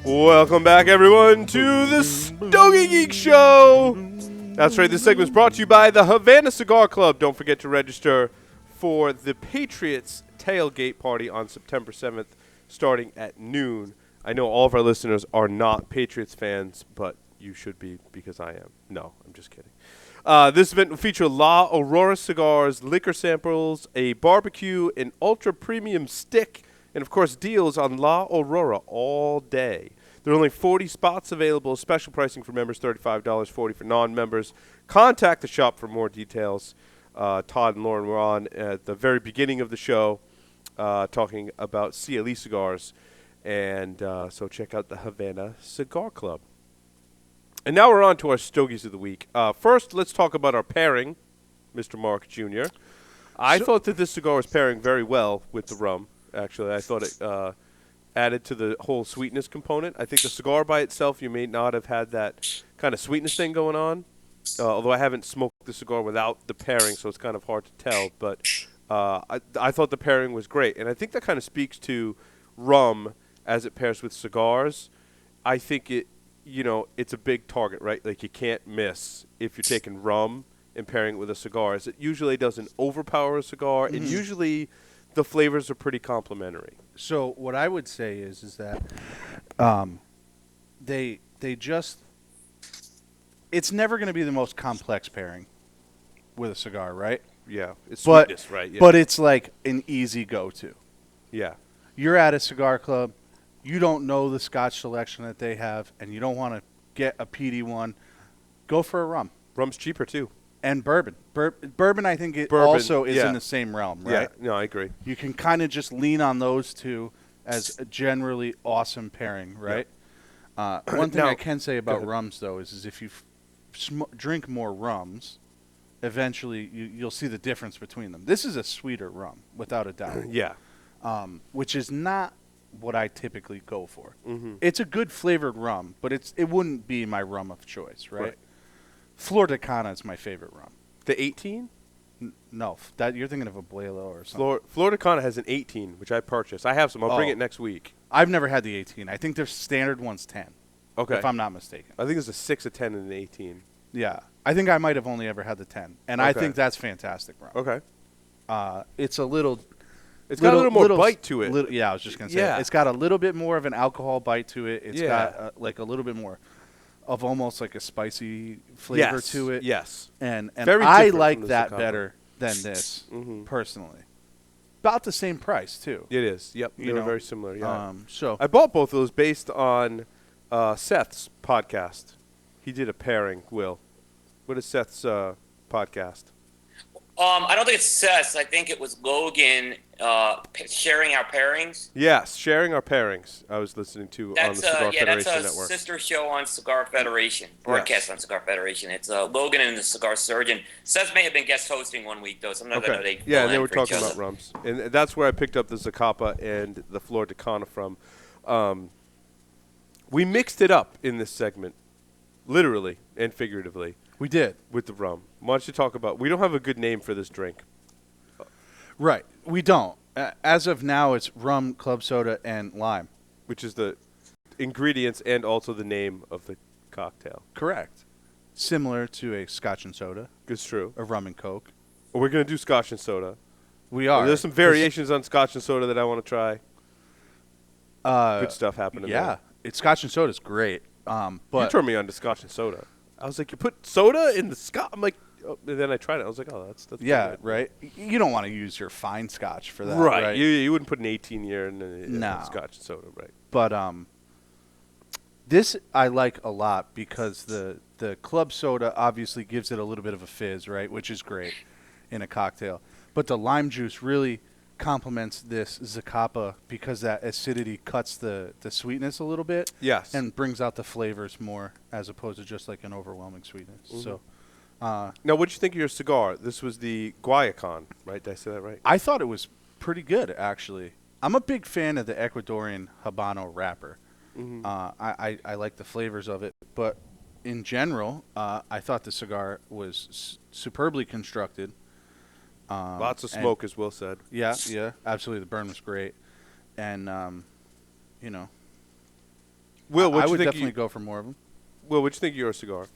Welcome back, everyone, to the Stogie Geek Show. That's right, this segment is brought to you by the Havana Cigar Club. Don't forget to register for the Patriots tailgate party on September 7th, starting at noon. I know all of our listeners are not Patriots fans, but you should be because I am. No, I'm just kidding. This event will feature La Aurora cigars, liquor samples, a barbecue, an ultra-premium stick, and, of course, deals on La Aurora all day. There are only 40 spots available. Special pricing for members, $35, $40 for non-members. Contact the shop for more details. Todd and Lauren were on at the very beginning of the show talking about CLE cigars. And so check out the Havana Cigar Club. And now we're on to our Stogies of the Week. First, let's talk about our pairing, Mr. Mark Jr. I thought that this cigar was pairing very well with the rum. Actually, I thought it added to the whole sweetness component. I think the cigar by itself, you may not have had that kind of sweetness thing going on. Although I haven't smoked the cigar without the pairing, so it's kind of hard to tell. But I thought the pairing was great. And I think that kind of speaks to rum as it pairs with cigars. I think it's a big target, right? Like you can't miss if you're taking rum and pairing it with a cigar. It usually doesn't overpower a cigar, and usually the flavors are pretty complementary. So what I would say is that they just it's never going to be the most complex pairing with a cigar, right? Yeah, it's sweetness, right? Yeah. But it's like an easy go-to. Yeah. You're at a cigar club, you don't know the Scotch selection that they have, and you don't want to get a peaty one. Go for a rum. Rum's cheaper too. And bourbon. Bourbon, I think it Bourbon, also is in the same realm, right? Yeah, no, I agree. You can kind of just lean on those two as a generally awesome pairing, right? Yeah. One thing I can say about rums, though, is if you drink more rums, eventually you'll see the difference between them. This is a sweeter rum, without a doubt. Yeah. Which is not what I typically go for. Mm-hmm. It's a good flavored rum, but it wouldn't be my rum of choice, right? Flor de Cana is my favorite rum. The 18? No, that you're thinking of a Abuelo or something. Flor de Cana has an 18, which I purchased. I have some. I'll bring it next week. I've never had the 18. I think their standard one's 10. Okay. If I'm not mistaken. I think there's a 6, a 10, and an 18. Yeah. I think I might have only ever had the 10. And I think that's fantastic rum. Okay. It's a little... It's got a little more bite to it. Yeah, I was just going to say. It's got a little bit more of an alcohol bite to it. It's got like a little bit more of almost like a spicy flavor to it. Yes. And Very I like that better than this, mm-hmm. personally. About the same price, too. It is. Yep. They're very similar. Yeah. So I bought both of those based on Seth's podcast. He did a pairing, Will. What is Seth's podcast? I don't think it's Seth. I think it was Logan sharing our pairings. Yes, sharing our pairings. I was listening to on the Cigar Federation that's a Network. sister show on Cigar Federation, broadcast on Cigar Federation. It's Logan and the Cigar Surgeon. Seth may have been guest hosting one week, though, so I'm not going to they were talking about rums. And that's where I picked up the Zacapa and the Flor de Cana from. We mixed it up in this segment, literally and figuratively. We did. With the rum. Why don't you talk about... We don't have a good name for this drink. Right. We don't. As of now, it's rum, club soda, and lime. Which is the ingredients and also the name of the cocktail. Correct. Similar to a Scotch and soda. It's true. A rum and Coke. Well, we're going to do Scotch and soda. We are. There's some variations on Scotch and soda that I want to try. Good stuff happening there. Yeah. Scotch and soda is great. But you turned me on to Scotch and soda. I was like, you put soda in the Scotch? I'm like, and then I tried it. I was like, oh, that's yeah, good. Right. You don't want to use your fine Scotch for that, right? You wouldn't put an 18-year in Scotch and soda, right? But this I like a lot because the club soda obviously gives it a little bit of a fizz, right, which is great in a cocktail. But the lime juice really complements this Zacapa because that acidity cuts the sweetness a little bit. Yes. And brings out the flavors more as opposed to just like an overwhelming sweetness. Mm-hmm. So, now, what did you think of your cigar? This was the Guayacán, right? Did I say that right? I thought it was pretty good, actually. I'm a big fan of the Ecuadorian Habano wrapper. Mm-hmm. I like the flavors of it. But in general, I thought the cigar was superbly constructed. Lots of smoke, as Will said. Yeah, absolutely. The burn was great. And, Will, I would definitely go for more of them. Will, what you think of your cigar?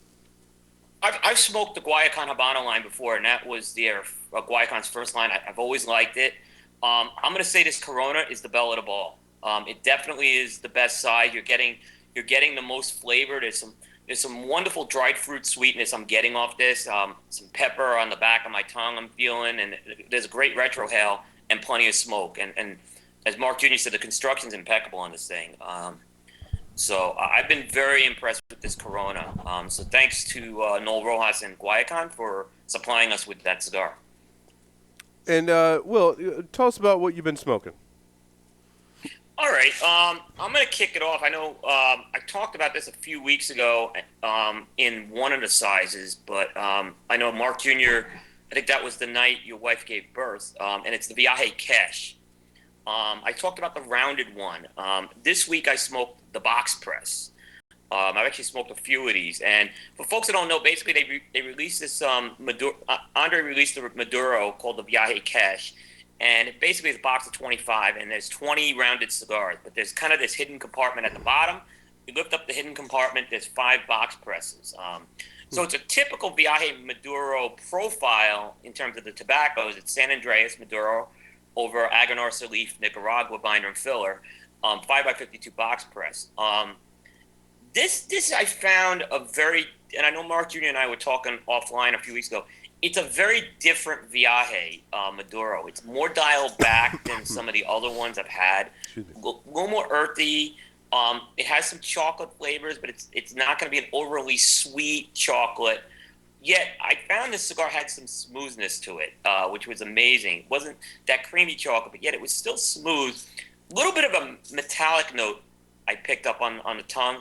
I've smoked the Guayacán Habano line before, and that was Guayacan's first line. I've always liked it. I'm going to say this Corona is the belle of the ball. It definitely is the best side. You're getting the most flavor. There's some wonderful dried fruit sweetness I'm getting off this. Some pepper on the back of my tongue I'm feeling, and there's a great retrohale and plenty of smoke. And as Mark Jr. said, the construction's impeccable on this thing. So I've been very impressed with this Corona. So thanks to Noel Rojas and Guayacan for supplying us with that cigar. And Will, tell us about what you've been smoking. All right, I'm going to kick it off. I know I talked about this a few weeks ago in one of the sizes, but I know Mark Jr., I think that was the night your wife gave birth, and it's the Viaje Cash. I talked about the rounded one. This week I smoked the box press. I've actually smoked a few of these. And for folks that don't know, basically they released this, Andre released the Maduro called the Viaje Cash. And it basically is a box of 25, and there's 20 rounded cigars. But there's kind of this hidden compartment at the bottom. You lift up the hidden compartment, there's 5 box presses. So it's a typical Viaje Maduro profile in terms of the tobaccos. It's San Andreas Maduro over Aganar Salif, Nicaragua binder and filler, 5x52 box press. This I found a very, and I know Mark Jr. and I were talking offline a few weeks ago, it's a very different Viaje Maduro. It's more dialed back than some of the other ones I've had. A little more earthy. It has some chocolate flavors, but it's not going to be an overly sweet chocolate. Yet I found this cigar had some smoothness to it, which was amazing. It wasn't that creamy chocolate, but yet it was still smooth. A little bit of a metallic note I picked up on the tongue,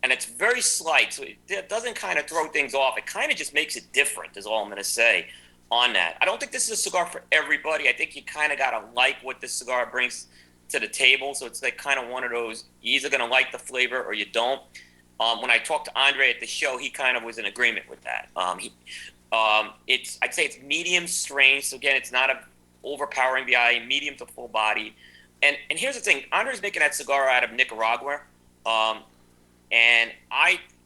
and it's very slight, so it doesn't kind of throw things off. It kind of just makes it different, is all I'm going to say on that. I don't think this is a cigar for everybody. I think you kind of got to like what this cigar brings to the table, so it's like kind of one of those, you're either going to like the flavor or you don't. When I talked to Andre at the show, he kind of was in agreement with that. I'd say it's medium strain, so again, it's not an overpowering VI, medium to full body. And here's the thing, Andre's making that cigar out of Nicaragua. And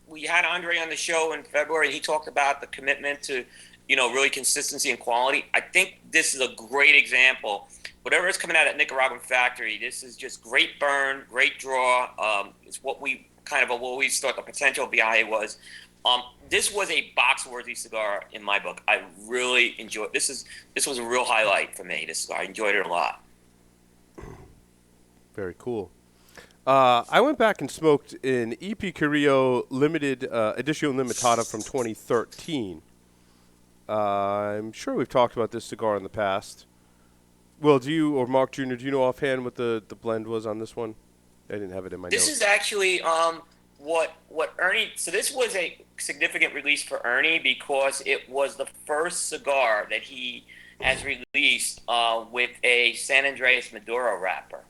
we had Andre on the show in February, and he talked about the commitment to, really consistency and quality. I think this is a great example. Whatever is coming out of that Nicaraguan factory, this is just great burn, great draw. It's what we always thought the potential of VIA was. This was a box-worthy cigar in my book. I really enjoyed this. This was a real highlight for me, this cigar. I enjoyed it a lot. Very cool. I went back and smoked an EP Carrillo limited edition limitada from 2013. I'm sure we've talked about this cigar in the past. Will, do you or Mark Jr., do you know offhand what the blend was on this one? I didn't have it in my notes. This is actually what Ernie. So this was a significant release for Ernie because it was the first cigar that he has released with a San Andreas Maduro wrapper.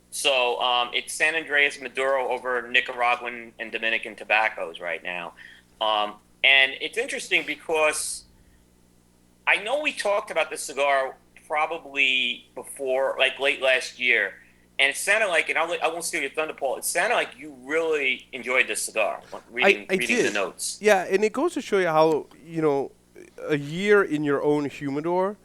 So it's San Andreas Maduro over Nicaraguan and Dominican tobaccos right now. And it's interesting because I know we talked about this cigar probably before, like late last year, and it sounded like, and I won't steal your thunder, Paul, it sounded like you really enjoyed this cigar, reading the notes. Yeah, and it goes to show you how, a year in your own humidor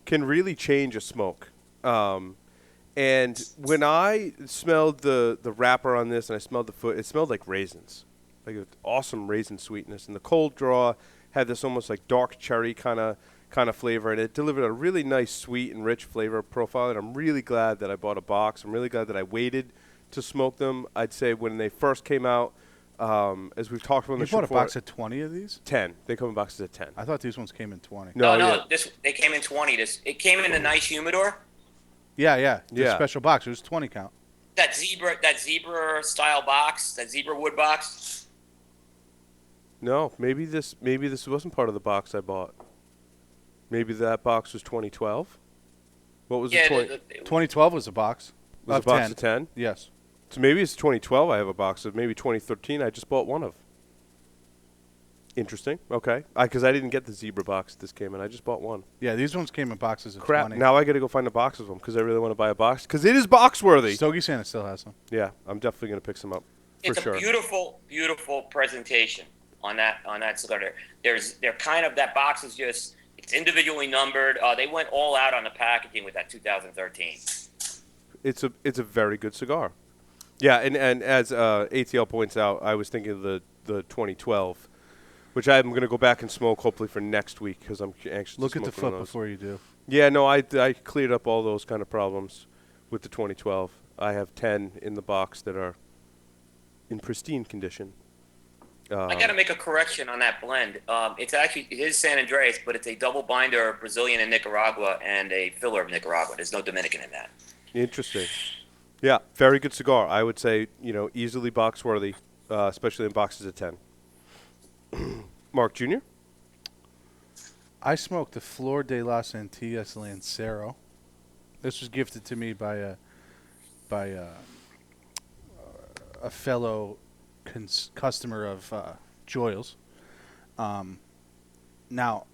can really change a smoke. And when I smelled the wrapper on this and I smelled the foot, it smelled like raisins, like an awesome raisin sweetness. And the cold draw had this almost like dark cherry kind of flavor, and it delivered a really nice, sweet and rich flavor profile. And I'm really glad that I bought a box. I'm really glad that I waited to smoke them. I'd say when they first came out, as we've talked about on the show, you bought a box of 20 of these? 10. They come in boxes of 10. I thought these ones came in 20. No. They came in 20. It came in a nice humidor. Yeah. The special box. It was 20 count. That zebra style box, that zebra wood box. No, maybe this wasn't part of the box I bought. Maybe that box was 2012. What was it? 2012 was a box. Was a box of 10? Yes. So maybe it's 2012 I have a box of. Maybe 2013 I just bought one of. Interesting. Okay. Because I didn't get the zebra box this came in. I just bought one. Yeah, these ones came in boxes of Crap. 20. Now I got to go find a box of them because I really want to buy a box because it is box worthy. Stogie Santa still has them. Yeah, I'm definitely going to pick some up for It's sure. a beautiful, beautiful presentation on that cigar. They're kind of, that box is just, it's individually numbered. They went all out on the packaging with that 2013. It's a very good cigar. Yeah, and as ATL points out, I was thinking of the 2012, which I'm going to go back and smoke hopefully for next week because I'm anxious. Look to at the smoke one foot of those. before you do. Yeah, no, I cleared up all those kind of problems with the 2012. I have 10 in the box that are in pristine condition. I got to make a correction on that blend. It is San Andreas, but it's a double binder of Brazilian and Nicaragua and a filler of Nicaragua. There's no Dominican in that. Interesting. Yeah, very good cigar. I would say, easily box worthy, especially in boxes of 10. Mark Jr.? I smoked the Flor de las Antillas Lancero. This was gifted to me by a fellow customer of Joyles. Now,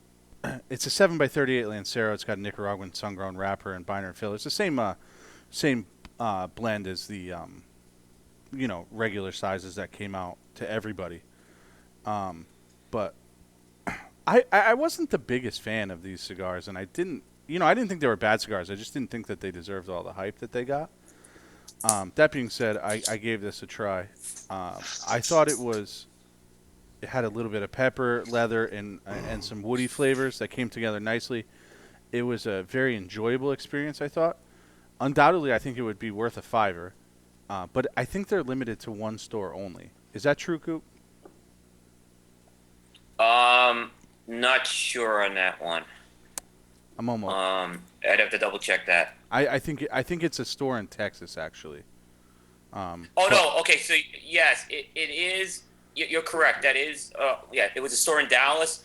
it's a 7x38 Lancero. It's got a Nicaraguan sun-grown wrapper and binder and filler. It's the same blend as the regular sizes that came out to everybody. But I wasn't the biggest fan of these cigars, and I didn't think they were bad cigars. I just didn't think that they deserved all the hype that they got. That being said, I gave this a try. I thought it had a little bit of pepper, leather, and some woody flavors that came together nicely. It was a very enjoyable experience, I thought. Undoubtedly, I think it would be worth a $5, but I think they're limited to one store only. Is that true, Coop? Not sure on that one. I'm almost. I'd have to double check that. I think it's a store in Texas, actually. No. Okay, so yes, it is. You're correct. That is. It was a store in Dallas,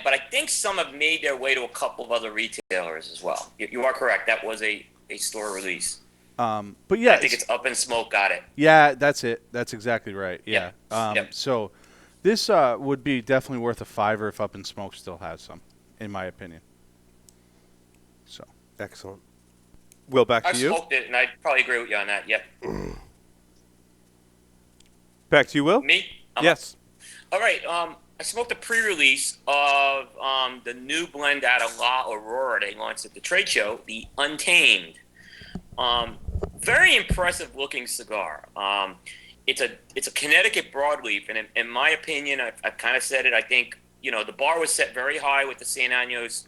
but I think some have made their way to a couple of other retailers as well. You are correct. That was a store release. But yeah, I think it's Up in Smoke. Got it. Yeah, that's it. That's exactly right. Yeah. Yep. So this would be definitely worth a $5 if Up in Smoke still has some, in my opinion. So excellent. Will, back to I've you. smoked it, and I'd probably agree with you on that. Yep. Back to you, Will. Me? Yes. All right. I smoked a pre-release of the new blend out of La Aurora they launched at the trade show, the Untamed. Very impressive looking cigar. It's a Connecticut broadleaf, and in my opinion, I've kind of said it. I think the bar was set very high with the San Años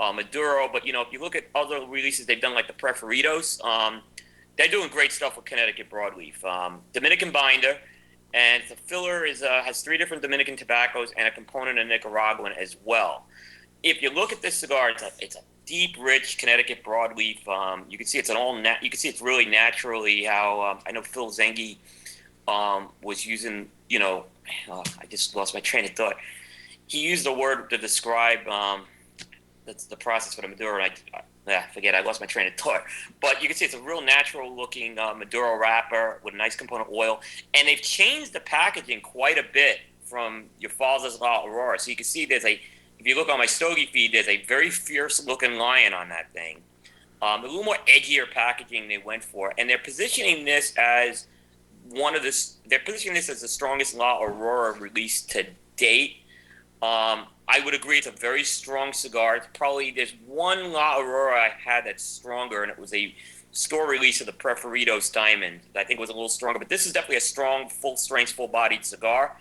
Maduro, but if you look at other releases they've done, like the Preferidos, they're doing great stuff with Connecticut broadleaf. Dominican binder, and the filler has 3 different Dominican tobaccos and a component of Nicaraguan as well. If you look at this cigar, it's a deep, rich Connecticut broadleaf. You can see you can see it's really naturally how I know Phil Zengi was using. I just lost my train of thought. He used the word to describe that's the process for the Maduro. And I lost my train of thought. But you can see it's a real natural-looking Maduro wrapper with a nice component oil, and they've changed the packaging quite a bit from your father's La Aurora. So you can see if you look on my Stogie feed, there's a very fierce-looking lion on that thing. A little more edgier packaging they went for, and they're positioning this as They're positioning this as the strongest La Aurora release to date. I would agree it's a very strong cigar. There's one La Aurora I had that's stronger, and it was a store release of the Preferidos Diamond. I think it was a little stronger, but this is definitely a strong, full-strength, full-bodied cigar.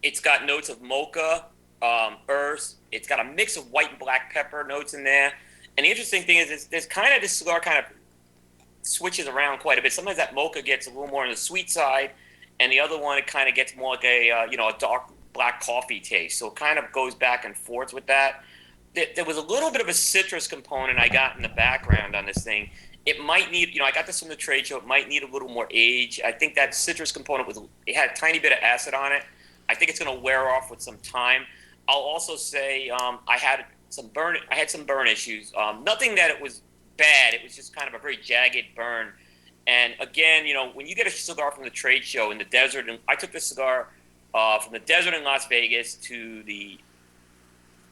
It's got notes of mocha, earth. It's got a mix of white and black pepper notes in there. And the interesting thing is this cigar kind of switches around quite a bit. Sometimes that mocha gets a little more on the sweet side, and the other one, it kind of gets more like a dark black coffee taste. So it kind of goes back and forth with that. There was a little bit of a citrus component I got in the background on this thing. It might need, I got this from the trade show. It might need a little more age. I think that citrus component it had a tiny bit of acid on it. I think it's going to wear off with some time. I'll also say I had some burn issues. Nothing that it was bad. It was just kind of a very jagged burn. And again, when you get a cigar from the trade show in the desert, and I took this cigar from the desert in Las Vegas to the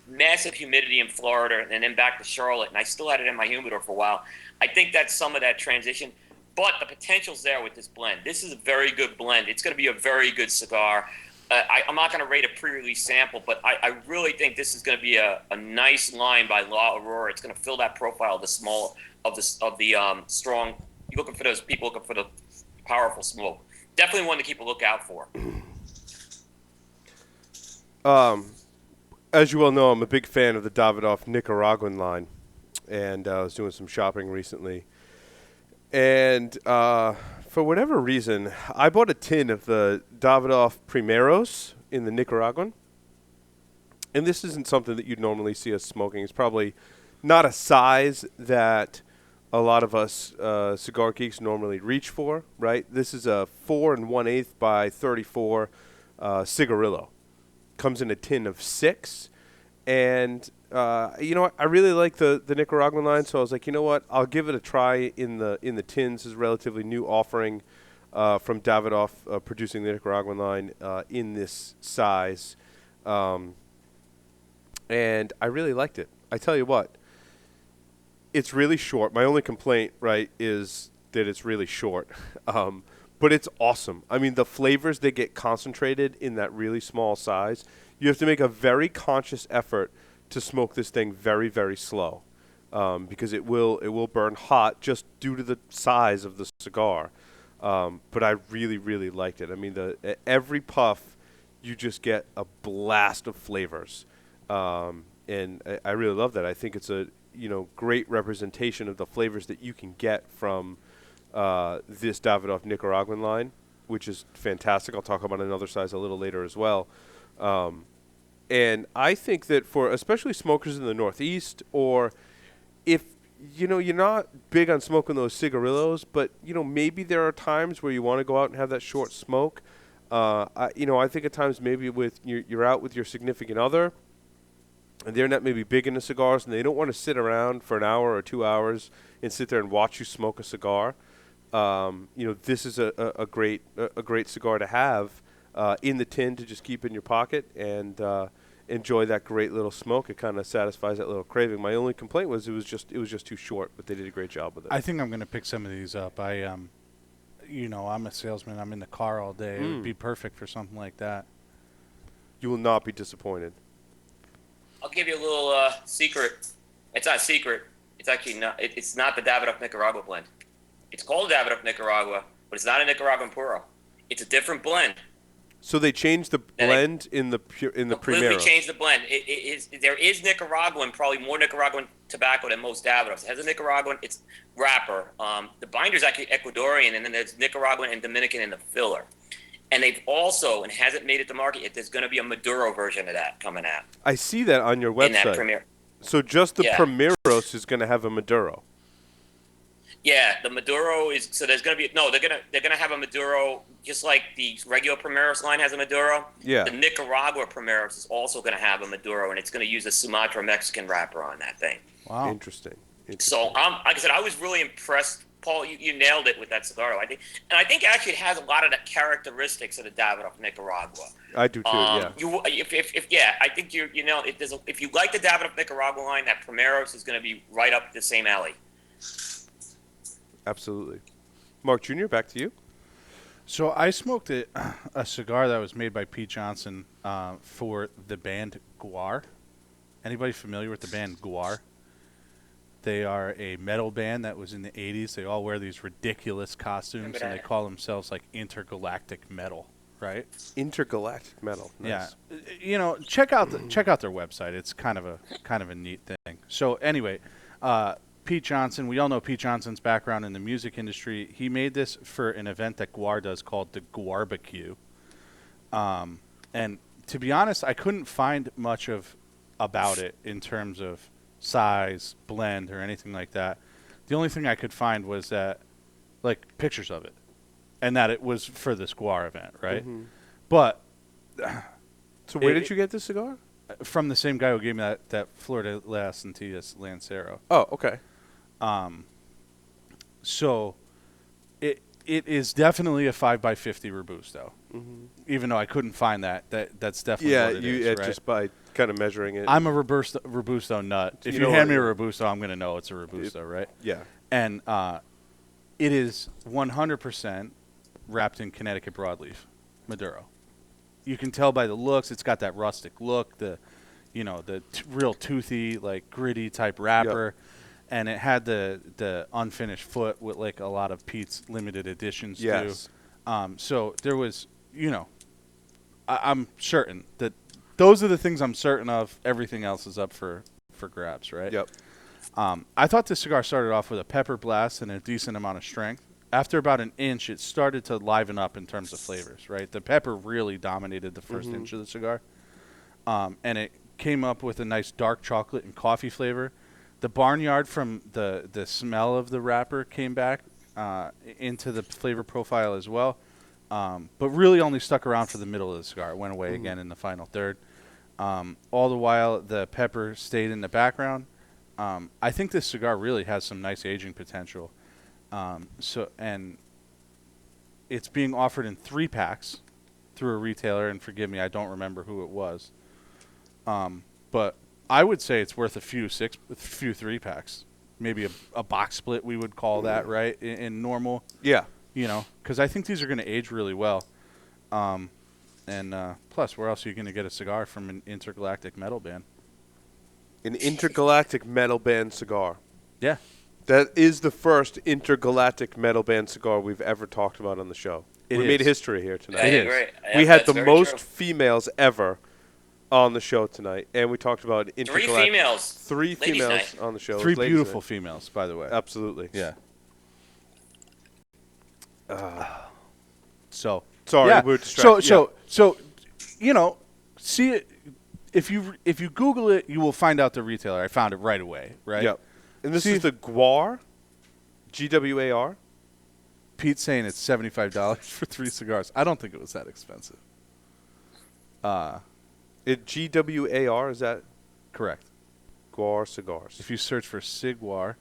massive humidity in Florida, and then back to Charlotte, and I still had it in my humidor for a while. I think that's some of that transition, but the potential's there with this blend. This is a very good blend. It's going to be a very good cigar. I'm not going to rate a pre-release sample, but I really think this is going to be a nice line by La Aurora. It's going to fill that profile of the small of the strong. You're looking for those people looking for the powerful smoke. Definitely one to keep a lookout for. As you well know, I'm a big fan of the Davidoff Nicaraguan line, and I was doing some shopping recently. And for whatever reason, I bought a tin of the Davidoff Primeros in the Nicaraguan. And this isn't something that you'd normally see us smoking. It's probably not a size that a lot of us cigar geeks normally reach for, right? This is a 4 1/8 by 34 cigarillo. Comes in a tin of 6, and you know what? I really like the Nicaraguan line, so I was like, you know what? I'll give it a try in the tins. This is a relatively new offering from Davidoff producing the Nicaraguan line in this size, and I really liked it. I tell you what, it's really short. My only complaint, right, is that it's really short. But it's awesome. I mean, the flavors that get concentrated in that really small size, you have to make a very conscious effort to smoke this thing very, very slow, because it will burn hot just due to the size of the cigar. But I really, really liked it. I mean, every puff, you just get a blast of flavors, and I really love that. I think it's a great representation of the flavors that you can get from this Davidoff Nicaraguan line, which is fantastic. I'll talk about another size a little later as well. And I think that for especially smokers in the Northeast, or if you're not big on smoking those cigarillos, but maybe there are times where you want to go out and have that short smoke. I think at times maybe with you're out with your significant other, and they're not maybe big into cigars, and they don't want to sit around for an hour or 2 hours and sit there and watch you smoke a cigar. This is a great cigar to have in the tin to just keep in your pocket and enjoy that great little smoke. It kind of satisfies that little craving. My only complaint was it was just too short, but they did a great job with it. I think I'm going to pick some of these up. I'm a salesman. I'm in the car all day. It would be perfect for something like that. You will not be disappointed. I'll give you a little secret. It's not a secret. It's actually not. It's not the Davidoff Nicaragua blend. It's called Davidoff Nicaragua, but it's not a Nicaraguan puro. It's a different blend. So they changed the blend in the Primero. Completely changed the blend. There is Nicaraguan, probably more Nicaraguan tobacco than most Davidoffs. It has a Nicaraguan. It's wrapper. The binder's actually Ecuadorian, and then there's Nicaraguan and Dominican in the filler. And they've also, and hasn't made it to market, there's going to be a Maduro version of that coming out. I see that on your website. In that Premier. So just the Primeros is going to have a Maduro. Yeah, the Maduro is, so there's going to be, they're going to have a Maduro just like the regular Primeros line has a Maduro. Yeah. The Nicaragua Primeros is also going to have a Maduro, and it's going to use a Sumatra Mexican wrapper on that thing. Wow. Interesting. So, like I said, I was really impressed. Paul, you nailed it with that cigar. I think actually it has a lot of the characteristics of the Davidoff Nicaragua. I do too. Yeah. I think if you like the Davidoff Nicaragua line, that Primeros is going to be right up the same alley. Absolutely. Mark Jr., back to you. So I smoked a cigar that was made by Pete Johnson for the band Guar. Anybody familiar with the band Guar? They are a metal band that was in the 80s. They all wear these ridiculous costumes, and they call themselves like intergalactic metal, right? Intergalactic metal. Nice. Yeah. Check out their website. It's kind of a neat thing. So anyway, Pete Johnson, we all know Pete Johnson's background in the music industry. He made this for an event that Guar does called the Guarbecue. And to be honest, I couldn't find much about it in terms of size, blend, or anything like that. The only thing I could find was that, like, pictures of it, and that it was for this Guar event, right? Mm-hmm. But so where did you get this cigar? From the same guy who gave me that Florida Las Antillas Lancero. Oh, okay. So It is definitely a 5x50 Robusto. Mm-hmm. Even though I couldn't find that's definitely what it is, right? Just by kind of measuring it. I'm a Robusto nut. If you hand me a Robusto, I'm going to know it's a Robusto, right? Yeah. And it is 100% wrapped in Connecticut broadleaf Maduro. You can tell by the looks. It's got that rustic look, the real toothy, like gritty type wrapper. Yep. And it had the unfinished foot with like a lot of Pete's limited editions too. So there was, I'm certain that those are the things I'm certain of. Everything else is up for grabs, right? Yep. I thought this cigar started off with a pepper blast and a decent amount of strength. After about an inch, it started to liven up in terms of flavors, right? The pepper really dominated the first inch of the cigar. And it came up with a nice dark chocolate and coffee flavor. The barnyard from the smell of the wrapper came back into the flavor profile as well, but really only stuck around for the middle of the cigar. It went away again in the final third. All the while, the pepper stayed in the background. I think this cigar really has some nice aging potential. And it's being offered in 3-packs through a retailer, and forgive me, I don't remember who it was. But I would say it's worth a few 3-packs, maybe a box split. We would call that, right? In normal, yeah, because I think these are going to age really well. And plus, where else are you going to get a cigar from an intergalactic metal band? An intergalactic metal band cigar. Yeah, that is the first intergalactic metal band cigar we've ever talked about on the show. We made history here tonight. It is. We had the most females ever on the show tonight, and we talked about intergalactic. Three females on the show. 3 beautiful females, by the way. Absolutely. Yeah. So sorry, yeah. we're distracted. So see it. If you Google it, you will find out the retailer. I found it right away. Right. Yep. And this is the Gwar, GWAR. Pete's saying it's $75 for 3 cigars. I don't think it was that expensive. GWAR, is that correct? Gwar cigars. If you search for Ciguar.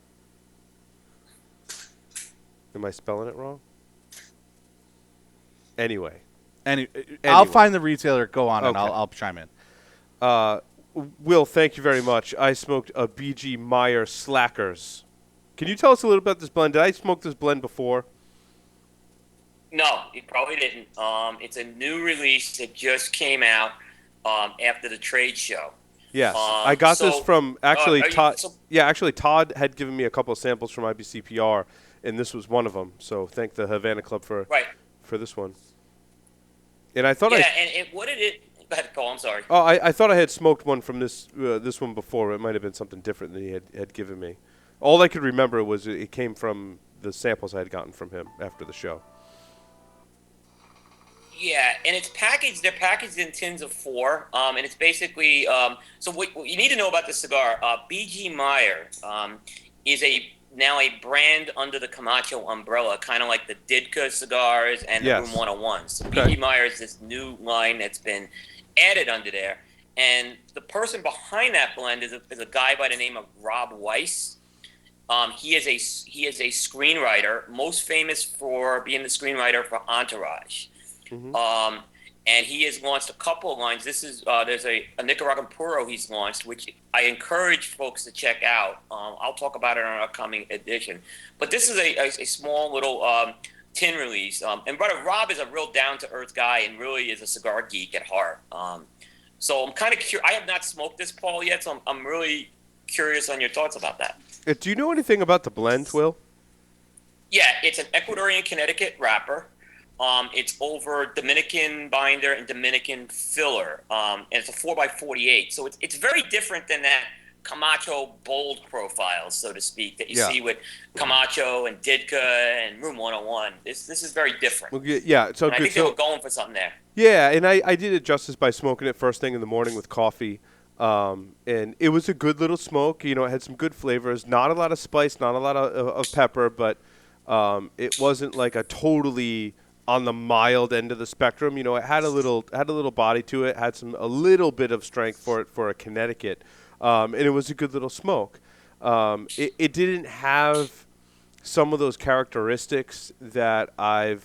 Am I spelling it wrong? Anyway. I'll find the retailer. Go on, and I'll chime in. Will, thank you very much. I smoked a B.G. Meyer Slackers. Can you tell us a little about this blend? Did I smoke this blend before? No, you probably didn't. It's a new release that just came out after the trade show. Yes, I got this from Todd. Actually, Todd had given me a couple of samples from IBCPR, and this was one of them. So thank the Havana Club for this one. And I thought what did it? Go ahead, Cole. I'm sorry. Oh, I thought I had smoked one from this one before. It might have been something different than he had given me. All I could remember was it came from the samples I had gotten from him after the show. Yeah, and it's packaged. They're packaged in tins of 4, and it's basically. So what you need to know about this cigar? B.G. Meyer is now a brand under the Camacho umbrella, kind of like the Didka cigars and the Room 101. So B.G. Meyer is this new line that's been added under there, and the person behind that blend is a guy by the name of Rob Weiss. He is a screenwriter, most famous for being the screenwriter for Entourage. Mm-hmm. And he has launched a couple of lines. This is there's a Nicaraguan Puro he's launched, which I encourage folks to check out. I'll talk about it on an upcoming edition. But this is a small little tin release. And brother Rob is a real down-to-earth guy and really is a cigar geek at heart. So I'm kind of curious. I have not smoked this, Paul, yet, so I'm really curious on your thoughts about that. Do you know anything about the blend, Will? Yeah, it's an Ecuadorian Connecticut wrapper. It's over Dominican binder and Dominican filler, and it's a 4x48. So it's very different than that Camacho bold profile, so to speak, that you see with Camacho and Didka and Room 101. This is very different. Well, yeah, so and I think they were going for something there. Yeah, and I did it justice by smoking it first thing in the morning with coffee. And it was a good little smoke. It had some good flavors. Not a lot of spice, not a lot of pepper, but it wasn't like a totally on the mild end of the spectrum. It had a little body to it, had a little bit of strength for a Connecticut, and it was a good little smoke. It didn't have some of those characteristics that I've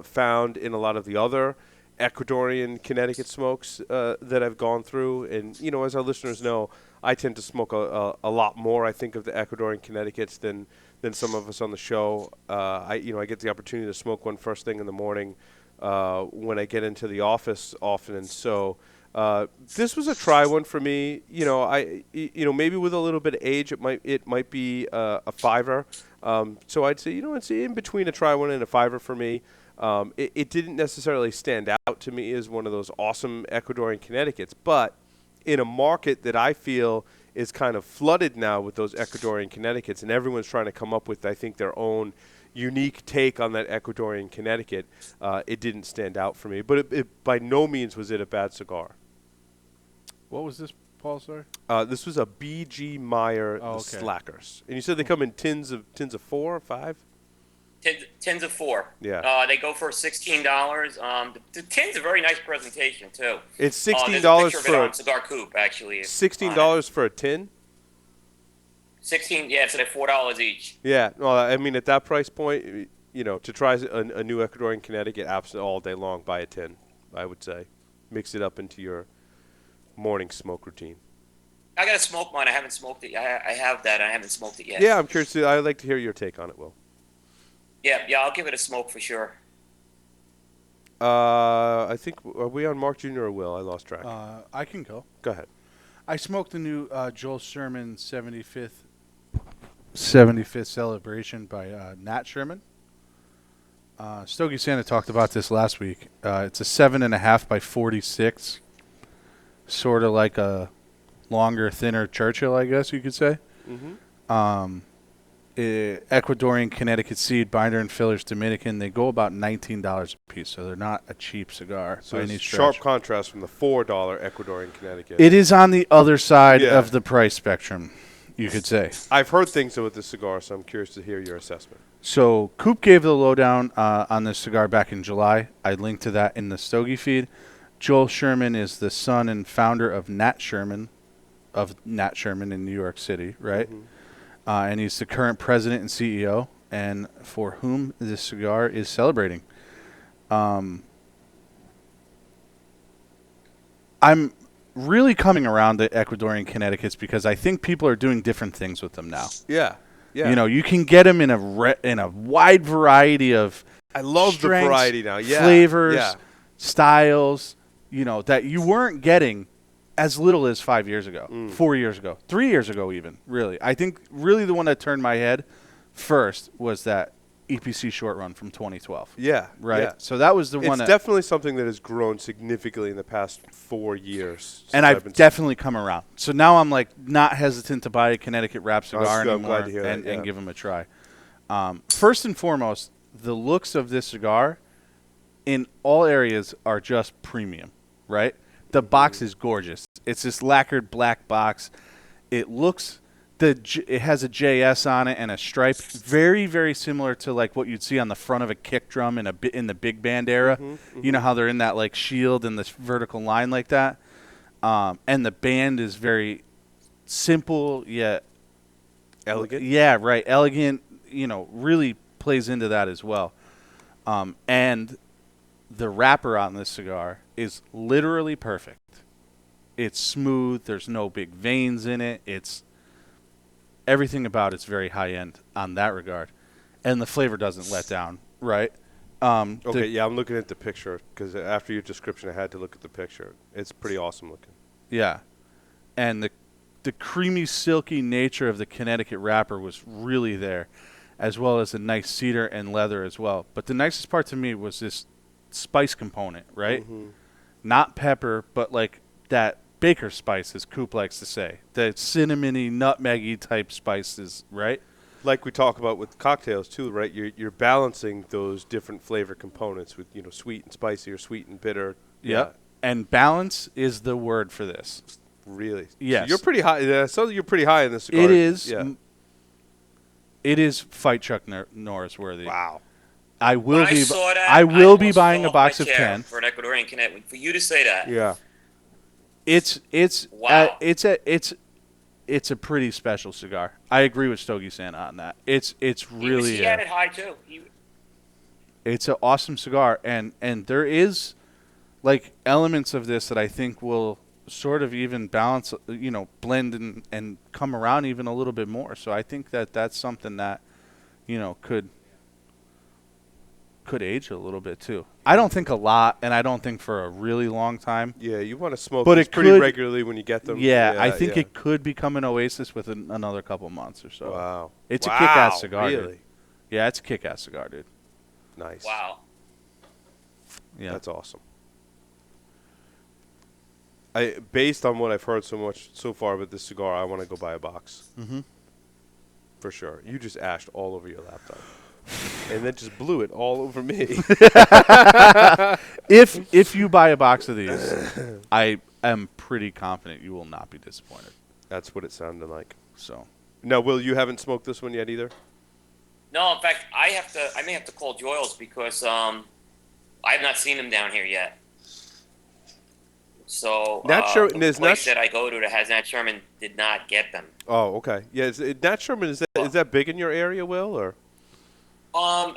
found in a lot of the other Ecuadorian Connecticut smokes that I've gone through. And, as our listeners know, I tend to smoke a lot more, I think, of the Ecuadorian Connecticut's than some of us on the show. I get the opportunity to smoke one first thing in the morning when I get into the office often. And so this was a try one for me. Maybe with a little bit of age, it might be a fiver. So I'd say, it's in between a try one and a fiver for me. It didn't necessarily stand out to me as one of those awesome Ecuadorian Connecticut's, but in a market that I feel is kind of flooded now with those Ecuadorian Connecticut's, and everyone's trying to come up with, I think, their own unique take on that Ecuadorian Connecticut, it didn't stand out for me. But it by no means was it a bad cigar. What was this, Paul? Sorry. This was a B.G. Meyer Slackers, and you said they come in tins of 4 or 5. Tins of 4. Yeah. They go for $16. The tin's a very nice presentation too. It's $16 there's a picture for of it on Cigar Coop, actually. $16 for a tin. 16, yeah, so they're $4 each. Yeah, well, I mean, at that price point, to try a new Ecuadorian Connecticut, absolutely all day long, buy a tin. I would say, mix it up into your morning smoke routine. I gotta smoke mine. I haven't smoked it. I have that. I haven't smoked it yet. Yeah, I'm curious. I'd like to hear your take on it, Will. Yeah, I'll give it a smoke for sure. I think, are we on Mark Jr. or Will? I lost track. I can go. Go ahead. I smoked the new Joel Sherman 75th celebration by Nat Sherman. Stogie Santa talked about this last week. It's a 7.5 by 46, sort of like a longer, thinner Churchill, I guess you could say. Mm-hmm. Ecuadorian Connecticut seed, binder and fillers, Dominican. They go about $19 a piece, so they're not a cheap cigar. So it's sharp contrast from the $4 Ecuadorian Connecticut. It is on the other side of the price spectrum, you could say. I've heard things about this cigar, so I'm curious to hear your assessment. So Coop gave the lowdown on this cigar back in July. I linked to that in the Stogie feed. Joel Sherman is the son and founder of Nat Sherman in New York City, right? Mm-hmm. And he's the current president and CEO, and for whom this cigar is celebrating. I'm really coming around to Ecuadorian Connecticut's because I think people are doing different things with them now. Yeah. Yeah. You can get them in a wide variety of I love strengths, the variety now. Yeah. Flavors, styles, that you weren't getting as little as 5 years ago, 4 years ago, 3 years ago even, really. I think really the one that turned my head first was that EPC short run from 2012. Yeah. Right? Yeah. So that was the one It's definitely something that has grown significantly in the past 4 years. And I've definitely come around. So now I'm not hesitant to buy a Connecticut wrap cigar anymore I'm glad to hear that, and give them a try. First and foremost, the looks of this cigar in all areas are just premium, right? The box is gorgeous. It's this lacquered black box. It looks it has a JS on it and a stripe, very very similar to like what you'd see on the front of a kick drum in the big band era. Mm-hmm. You know how they're in that like shield and this vertical line like that. And the band is very simple yet elegant. Yeah, right. Elegant. Really plays into that as well. And the wrapper on this cigar is literally perfect. It's smooth. There's no big veins in it. It's everything about it's very high end on that regard, and the flavor doesn't let down. Right? Okay. Yeah, I'm looking at the picture because after your description, I had to look at the picture. It's pretty awesome looking. Yeah, and the creamy, silky nature of the Connecticut wrapper was really there, as well as a nice cedar and leather as well. But the nicest part to me was this spice component, right? Mm-hmm. Not pepper, but like that baker spice, as Coop likes to say. The cinnamony, nutmeggy type spices, right? Like we talk about with cocktails too, right? You're balancing those different flavor components with sweet and spicy or sweet and bitter. Yeah. And balance is the word for this. Really? Yes. So you're pretty high. So you're pretty high in this cigar. It is. Yeah. It is fight Chuck Norris worthy. Wow. I will be. Saw that, I will be almost buying fell a box off of my chair 10. for an Ecuadorian Connecticut. For you to say that, Yeah. It's wow. it's it's a pretty special cigar. I agree with Stogie Santa on that. It's really He had it high too. it's an awesome cigar, and there is like elements of this that I think will sort of even balance, blend and come around even a little bit more. So I think that's something that could age a little bit too. I don't think a lot, and I don't think for a really long time. Yeah, you want to smoke But these it pretty could- regularly when you get them. Yeah, I think it could become an oasis within another couple months or so. Wow. It's Wow, a kick-ass cigar, really? dude. Yeah, it's a kick-ass cigar, dude. Nice. Wow. Yeah. That's awesome. Based on what I've heard so far with this cigar, I want to go buy a box. Mm-hmm. For sure. You just ashed all over your laptop. And then just blew it all over me. If you buy a box of these, I am pretty confident you will not be disappointed. That's what it sounded like. So, Now, Will, you haven't smoked this one yet either? No, in fact, I may have to call Joyles because I have not seen them down here yet. So the place that I go to that has Nat Sherman did not get them. Oh, okay. Yeah, Nat Sherman, is that big in your area, Will, or? I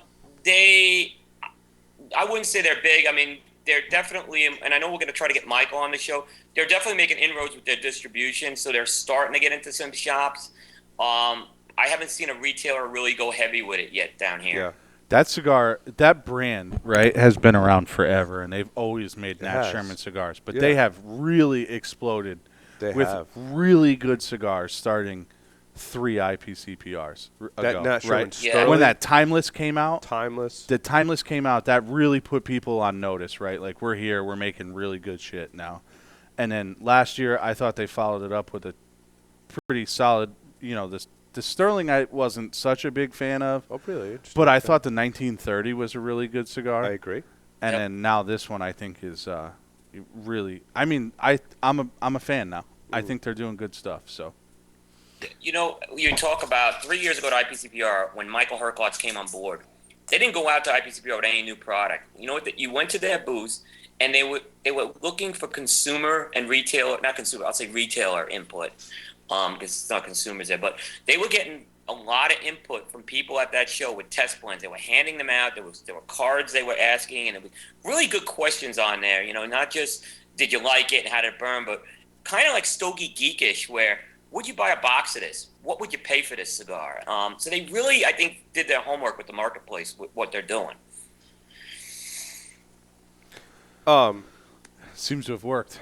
wouldn't say they're big. I mean, they're definitely, and I know we're going to try to get Michael on the show. They're definitely making inroads with their distribution, so they're starting to get into some shops. I haven't seen a retailer really go heavy with it yet down here. Yeah. that cigar, that brand, right, has been around forever, and they've always made Nat has. Sherman cigars. But Yeah. they have really exploded with have. really good cigars starting 3 IPCPRs That ago, Nat Sherman right? Yeah. When that Timeless came out, Timeless. the Timeless came out, that really put people on notice, right? Like, we're here, we're making really good shit now. And then last year, I thought they followed it up with a pretty solid, the Sterling I wasn't such a big fan of, Oh, really? Interesting. but I thought the 1930 was a really good cigar. I agree. And Yep. then now this one I think is really, I mean, I'm a fan now. I think they're doing good stuff, so. You talk about 3 years ago at IPCPR when Michael Herklotz came on board. They didn't go out to IPCPR with any new product. You know what? You went to their booth and they were looking for consumer and retailer, not consumer, I'll say retailer input, because it's not consumers there, but they were getting a lot of input from people at that show with test plans. They were handing them out. There were cards they were asking, and there was really good questions on there. Not just did you like it and how did it burn, but kind of like Stogie Geekish, where would you buy a box of this? What would you pay for this cigar? So they really, I think, did their homework with the marketplace with what they're doing. Seems to have worked.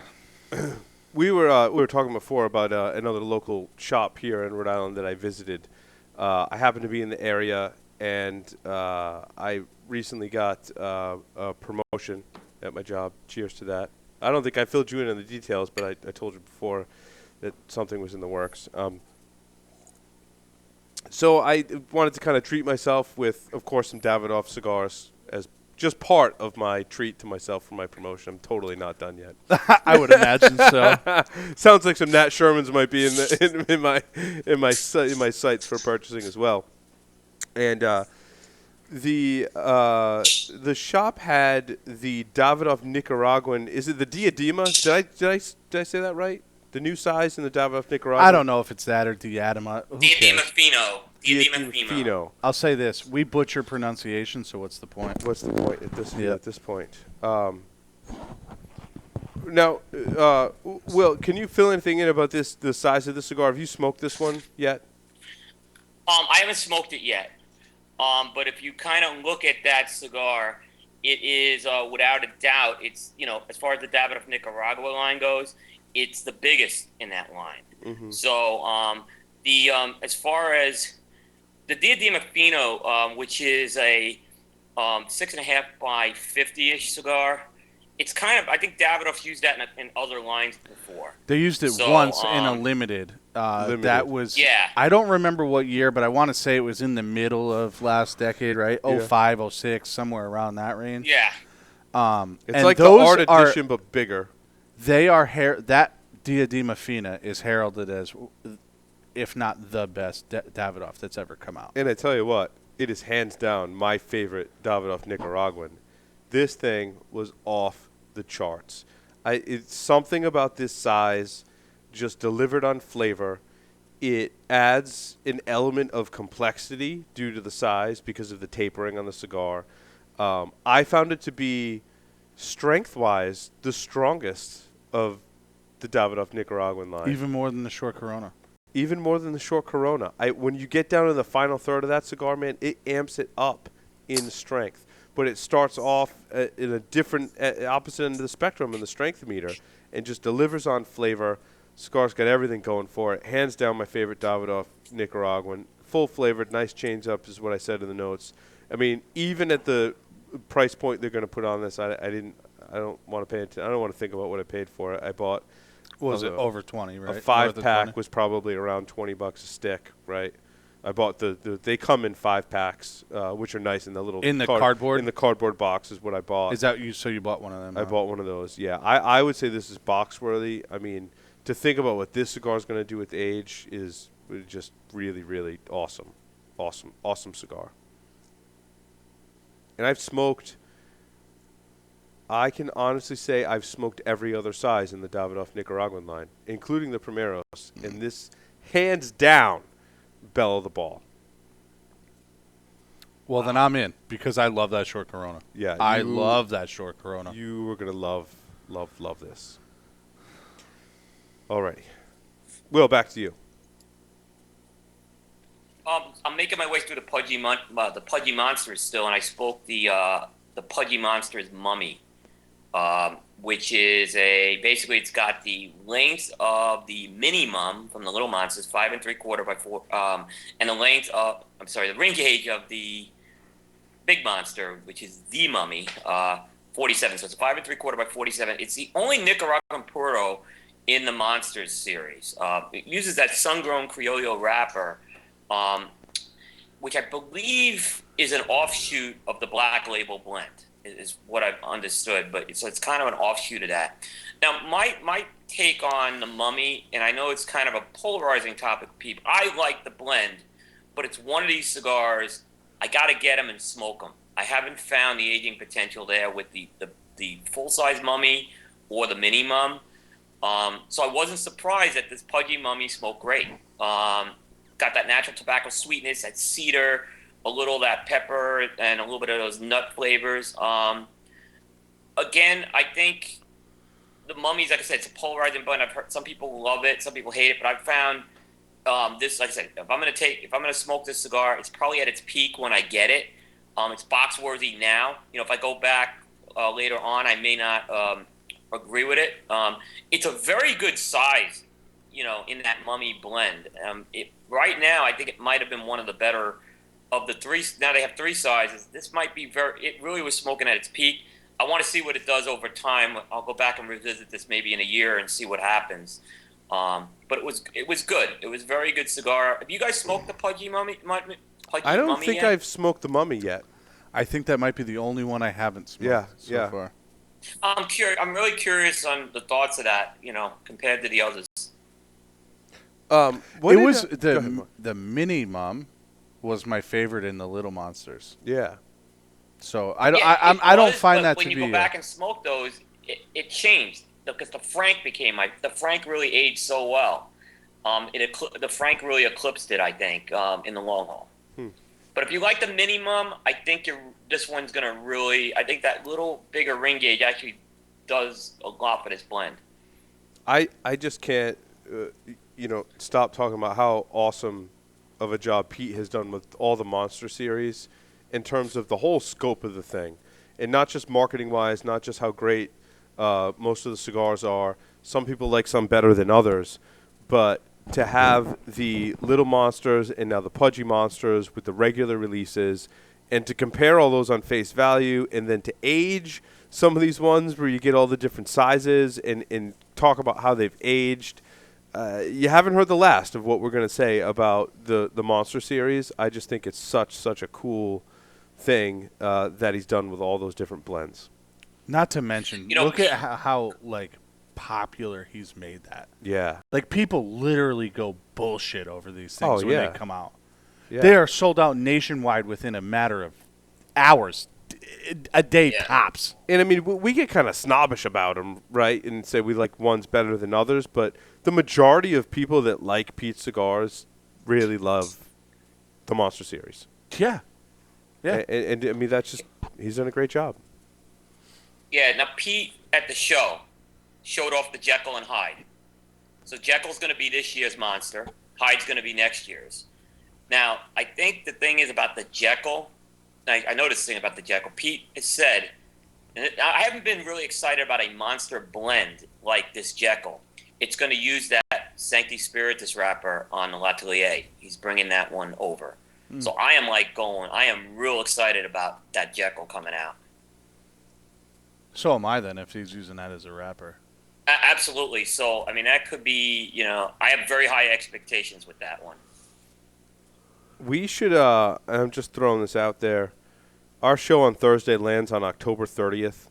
We were talking before about another local shop here in Rhode Island that I visited. I happened to be in the area, and I recently got a promotion at my job. Cheers to that. I don't think I filled you in on the details, but I told you before that something was in the works. So I wanted to kind of treat myself with, of course, some Davidoff cigars as just part of my treat to myself for my promotion. I'm totally not done yet. I would imagine so. Sounds like some Nat Shermans might be in my sites for purchasing as well. And the shop had the Davidoff Nicaraguan. Is it the Diadema? Did I say that right? The new size in the Davidoff Nicaraguan. I don't know if it's that or Diadema. Who Diadema cares? Fino. Diadema Fino. Fino. I'll say this: we butcher pronunciation, so what's the point? What's the point at this Yeah. at this point? Now, Will, can you fill anything in about the size of the cigar? Have you smoked this one yet? I haven't smoked it yet. But if you kind of look at that cigar, it is without a doubt. It's as far as the Davidoff Nicaragua line goes, it's the biggest in that line. Mm-hmm. So as far as the Diadema Fino, which is a 6.5 by 50-ish cigar, it's kind of, I think Davidoff used that in other lines before. They used it So, once in a limited. That was, Yeah. I don't remember what year, but I want to say it was in the middle of last decade, right? Yeah. 05, 06, somewhere around that range. Yeah. It's and like the those art are- edition, but bigger. They are that Diadema Fina is heralded as, if not the best Davidoff that's ever come out. And I tell you what, it is hands down my favorite Davidoff Nicaraguan. This thing was off the charts. It's something about this size, just delivered on flavor. It adds an element of complexity due to the size because of the tapering on the cigar. I found it to be, strength-wise, the strongest of the Davidoff Nicaraguan line. Even more than the short Corona. Even more than the short Corona. When you get down to the final third of that cigar, man, it amps it up in strength. But it starts off in a different, opposite end of the spectrum in the strength meter and just delivers on flavor. Cigar's got everything going for it. Hands down my favorite Davidoff Nicaraguan. Full flavored, nice change up is what I said in the notes. I mean, even at the price point they're going to put on this, I don't want to pay attention. I don't want to think about what I paid for it. I bought Was it over 20, right? a 5-pack was probably around $20 a stick, right? I bought they come in 5-packs, which are nice in the little cardboard? In the cardboard box is what I bought. Is that you? So you bought one of them? I bought one of those. Yeah, I would say this is box worthy. I mean, to think about what this cigar is going to do with age is just really, really awesome. Awesome cigar. And I can honestly say I've smoked every other size in the Davidoff Nicaraguan line, including the Primeros. And this, hands down, bell of the ball. Well, then I'm in because I love that short Corona. Yeah. I love that short Corona. You were going to love this. Alrighty. Will, back to you. I'm making my way through the Pudgy Monsters still, and I spoke the Pudgy Monsters Mummy, which is basically it's got the length of the mini mum from the Little Monsters, 5 3/4 by 4, and the length of the ring gauge of the Big Monster, which is the Mummy, 47. So it's 5 3/4 by 47. It's the only Nicaraguan Puro in the Monsters series. It uses that sun-grown Criollo wrapper, which I believe is an offshoot of the Black Label blend, is what I've understood. But so it's kind of an offshoot of that. Now, my take on the Mummy, and I know it's kind of a polarizing topic, people. I like the blend, but it's one of these cigars. I got to get them and smoke them. I haven't found the aging potential there with the full-size Mummy or the mini Mum. So I wasn't surprised that this Pudgy Mummy smoked great. Got that natural tobacco sweetness, that cedar, a little of that pepper, and a little bit of those nut flavors. Again, I think the Mummies, like I said, it's a polarizing blend. I've heard some people love it, some people hate it, but I've found this, like I said, if I'm gonna smoke this cigar, it's probably at its peak when I get it. It's box worthy now. You know, if I go back later on, I may not agree with it. It's a very good size, you know, in that Mummy blend. Right now, I think it might have been one of the better of the three. Now they have 3 sizes. This might be it really was smoking at its peak. I want to see what it does over time. I'll go back and revisit this maybe in a year and see what happens. But it was good. It was a very good cigar. Have you guys smoked the Pudgy Mummy? I don't think yet? I've smoked the Mummy yet. I think that might be the only one I haven't smoked so far. I'm curious. I'm really curious on the thoughts of that, you know, compared to the others. The mini mum was my favorite in the Little Monsters. Yeah. So I don't find that to be. When you go back and smoke those, it changed because the Frank really aged so well. The Frank really eclipsed it, I think, in the long haul. But if you like the mini mum, I think this one's gonna really. I think that little bigger ring gauge actually does a lot for this blend. I just can't, stop talking about how awesome of a job Pete has done with all the Monster series in terms of the whole scope of the thing. And not just marketing-wise, not just how great most of the cigars are. Some people like some better than others. But to have the Little Monsters and now the Pudgy Monsters with the regular releases and to compare all those on face value and then to age some of these ones where you get all the different sizes and talk about how they've aged. You haven't heard the last of what we're going to say about the Monster series. I just think it's such a cool thing that he's done with all those different blends. Not to mention, look at how popular he's made that. Yeah. Like, people literally go bullshit over these things when they come out. Yeah. They are sold out nationwide within a matter of hours. a day Yeah. tops. And I mean, we get kind of snobbish about them, right? And say we like ones better than others, but the majority of people that like Pete cigars really love the Monster Series. Yeah. Yeah. And I mean, that's just, he's done a great job. Yeah, now Pete at the show showed off the Jekyll and Hyde. So Jekyll's going to be this year's Monster. Hyde's going to be next year's. Now, I think the thing is about the Jekyll, I know this thing about the Jekyll. Pete has said, and I haven't been really excited about a Monster blend like this Jekyll. It's going to use that Sancti Spiritus wrapper on the L'Atelier. He's bringing that one over. So I am real excited about that Jekyll coming out. So am I then if he's using that as a wrapper. Absolutely. So, I mean, that could be, I have very high expectations with that one. We should, I'm just throwing this out there. Our show on Thursday lands on October 30th.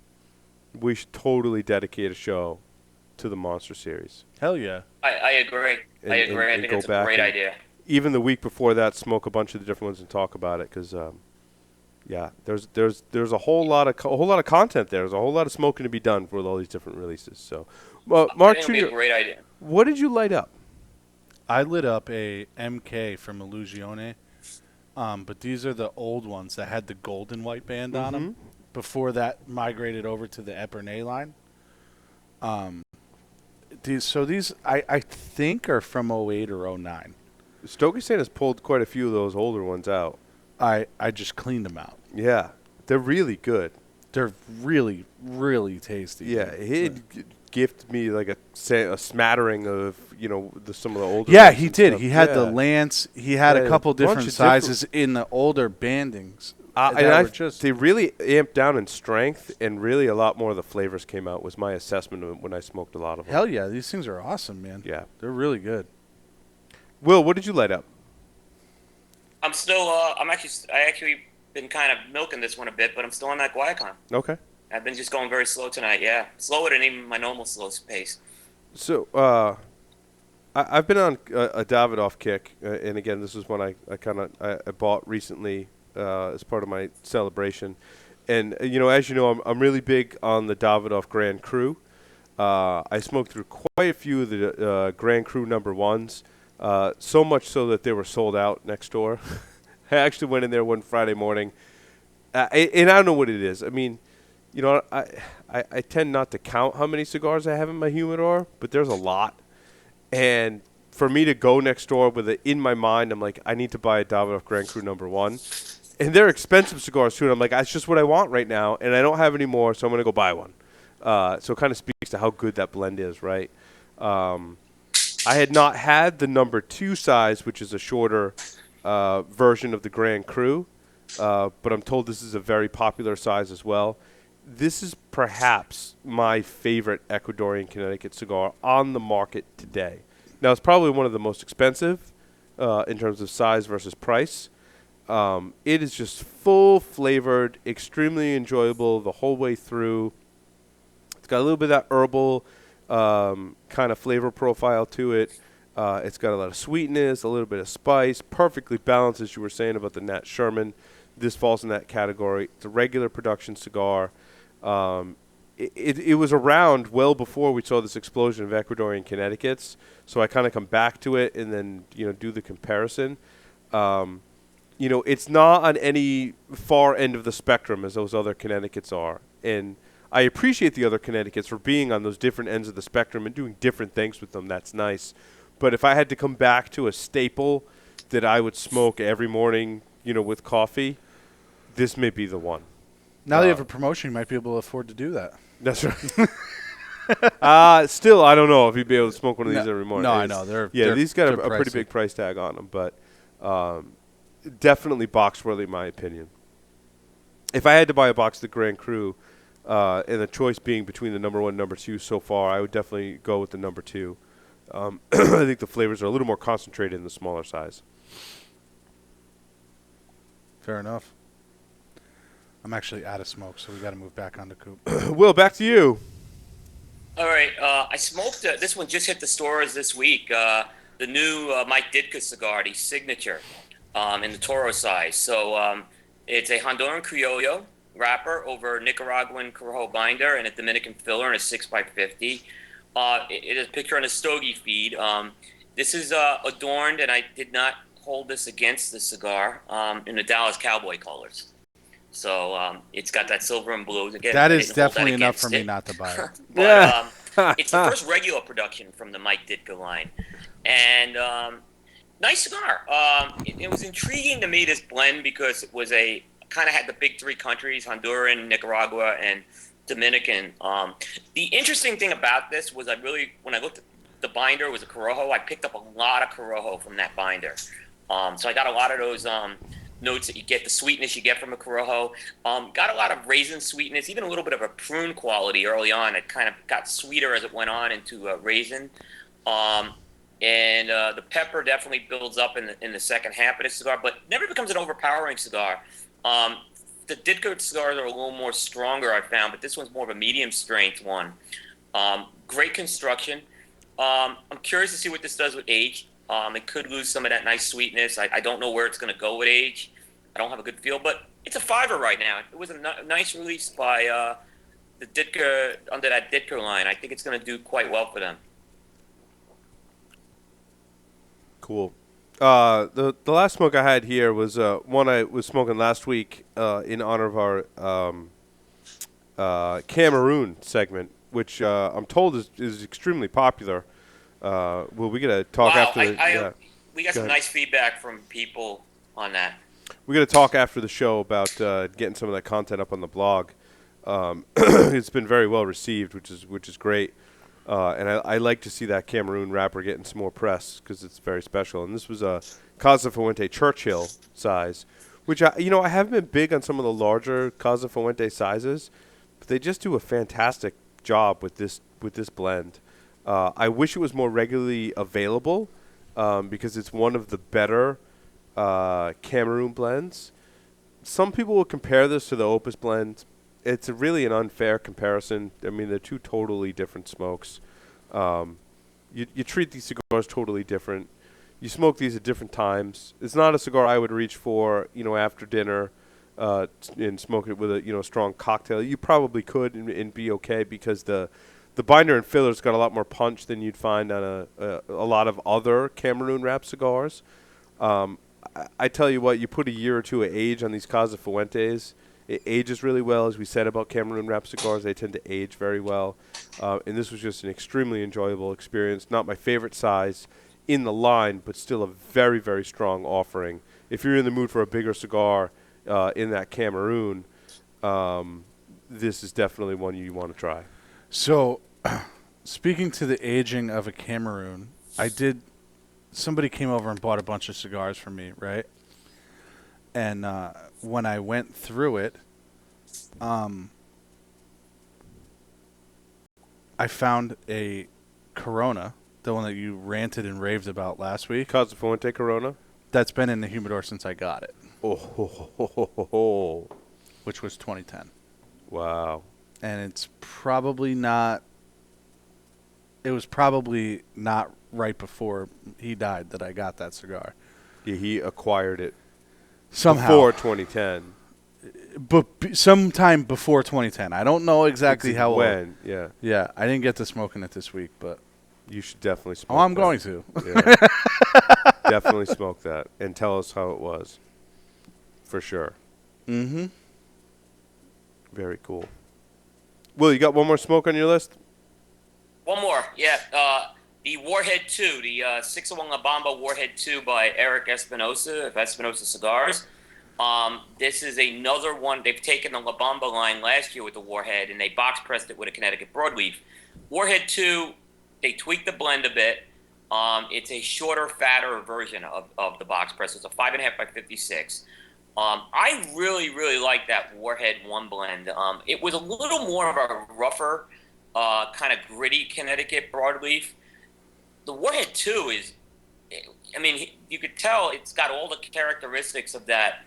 We should totally dedicate a show to the Monster Series. Hell yeah. I agree. I agree. I think it's a great idea. Even the week before that, smoke a bunch of the different ones and talk about it because, yeah, there's a whole lot of content there. There's a whole lot of smoking to be done with all these different releases. So, Mark I think it'll be Jr., a great idea. what did you light up? I lit up a MK from Illusione, but these are the old ones that had the golden white band on them. Before that migrated over to the Epernay line. These I think are from 08 or 09. Stogies has pulled quite a few of those older ones out. I just cleaned them out. Yeah, they're really good. They're really, really tasty. Yeah, he'd gift me like a smattering of some of the older. Yeah, ones he and did. stuff. He had Yeah. the Lance. He had Yeah, a couple a bunch different of sizes in the older bandings. They really amped down in strength, and really a lot more of the flavors came out. Was my assessment of it when I smoked a lot of them. Hell yeah, these things are awesome, man. Yeah. They're really good. Will, what did you light up? I'm still, I actually been kind of milking this one a bit, but I'm still on that Guayacon. Okay. I've been just going very slow tonight, yeah. Slower than even my normal slow pace. So I've been on a Davidoff kick, and again, this is one I bought recently as part of my celebration. And as you know, I'm really big on the Davidoff Grand Cru. I smoked through quite a few of the Grand Cru number ones, so much so that they were sold out next door. I actually went in there one Friday morning, and I don't know what it is. I mean, I tend not to count how many cigars I have in my humidor, but there's a lot. And for me to go next door with it in my mind, I'm like, I need to buy a Davidoff Grand Cru number one. And they're expensive cigars, too. And I'm like, that's just what I want right now. And I don't have any more, so I'm going to go buy one. So it kind of speaks to how good that blend is, right? I had not had the number 2 size, which is a shorter version of the Grand Cru. But I'm told this is a very popular size as well. This is perhaps my favorite Ecuadorian Connecticut cigar on the market today. Now, it's probably one of the most expensive in terms of size versus price. It is just full-flavored, extremely enjoyable the whole way through. It's got a little bit of that herbal kind of flavor profile to it. It's got a lot of sweetness, a little bit of spice, perfectly balanced, as you were saying about the Nat Sherman. This falls in that category. It's a regular production cigar. It was around well before we saw this explosion of Ecuadorian Connecticut's, so I kind of come back to it and then do the comparison. It's not on any far end of the spectrum as those other Connecticut's are, and I appreciate the other Connecticut's for being on those different ends of the spectrum and doing different things with them. That's nice, but if I had to come back to a staple that I would smoke every morning, with coffee, this may be the one. Now they have a promotion, you might be able to afford to do that. That's right. Still, I don't know if you'd be able to smoke one of these every morning. No, I know. These got a pricey. pretty big price tag on them, but definitely box worthy in my opinion. If I had to buy a box of the Grand Cru, and the choice being between the number 1 and number 2 so far, I would definitely go with the number 2. I think the flavors are a little more concentrated in the smaller size. Fair enough. I'm actually out of smoke, so we got to move back on the coop. Will, back to you. All right, I smoked, this one just hit the stores this week, the new Mike Ditka cigar, the Signature, in the Toro size. So it's a Honduran Criollo. wrapper over Nicaraguan Corojo binder and a Dominican filler and a 6x50. It is a picture on a Stogie feed. This is adorned, and I did not hold this against the cigar, in the Dallas Cowboy colors. So it's got that silver and blue. Again, That I is didn't hold that definitely enough for against me it. not to buy it. But it's the first regular production from the Mike Ditka line. And nice cigar. It was intriguing to me, this blend, because it was kind of had the big three countries, Honduran, Nicaragua, and Dominican. The interesting thing about this was when I looked at the binder, it was a Corojo. I picked up a lot of Corojo from that binder. So I got a lot of those notes that you get, the sweetness you get from a Corojo. Got a lot of raisin sweetness, even a little bit of a prune quality early on. It kind of got sweeter as it went on into raisin. And the pepper definitely builds up in the second half of the cigar, but never becomes an overpowering cigar. The Ditka cigars are a little more stronger, I found, but this one's more of a medium strength one. Great construction. I'm curious to see what this does with age. It could lose some of that nice sweetness. I don't know where it's going to go with age. I don't have a good feel, but it's a $5 right now. It was a nice release by the Ditka, under that Ditka line. I think it's going to do quite well for them. Cool. The last smoke I had here was one I was smoking last week in honor of our Cameroon segment, which I'm told is extremely popular. Well, we gotta talk after. We got some nice feedback from people on that. We gotta talk after the show about getting some of that content up on the blog. It's been very well received, which is great. And I like to see that Cameroon wrapper getting some more press because it's very special. And this was a Casa Fuente Churchill size, which I haven't been big on some of the larger Casa Fuente sizes, but they just do a fantastic job with this blend. I wish it was more regularly available because it's one of the better Cameroon blends. Some people will compare this to the Opus blend. It's really an unfair comparison. I mean, they're two totally different smokes. You treat these cigars totally different. You smoke these at different times. It's not a cigar I would reach for, after dinner and smoke it with a strong cocktail. You probably could and be okay because the binder and filler's got a lot more punch than you'd find on a lot of other Cameroon wrap cigars. I tell you what, you put a year or two of age on these Casa Fuentes, it ages really well. As we said about Cameroon wrap cigars, they tend to age very well. And this was just an extremely enjoyable experience. Not my favorite size in the line, but still a very, very strong offering. If you're in the mood for a bigger cigar in that Cameroon, this is definitely one you want to try. So, speaking to the aging of a Cameroon, somebody came over and bought a bunch of cigars for me, right? And when I went through it, I found a Corona, the one that you ranted and raved about last week. Casa Fuente Corona? That's been in the humidor since I got it. Oh. Which was 2010. Wow. And it's probably not... It was probably not right before he died that I got that cigar. Yeah, he acquired it somehow before 2010. But sometime before 2010. I don't know exactly how when. Yeah. Yeah, I didn't get to smoking it this week, but you should definitely smoke. I'm going to. Yeah. Definitely smoke that and tell us how it was. For sure. Mm-hmm. Very cool. Will, you got one more smoke on your list? One more, yeah. The Warhead 2, the 601 La Bamba Warhead 2 by Eric Espinosa of Espinosa Cigars. This is another one. They've taken the La Bamba line last year with the Warhead, and they box pressed it with a Connecticut broadleaf. Warhead 2, they tweaked the blend a bit. It's a shorter, fatter version of the box press. It's a 5.5 by 56. I really, really like that Warhead 1 blend. It was a little more of a rougher, kind of gritty Connecticut broadleaf. The Warhead 2 is, I mean, you could tell it's got all the characteristics of that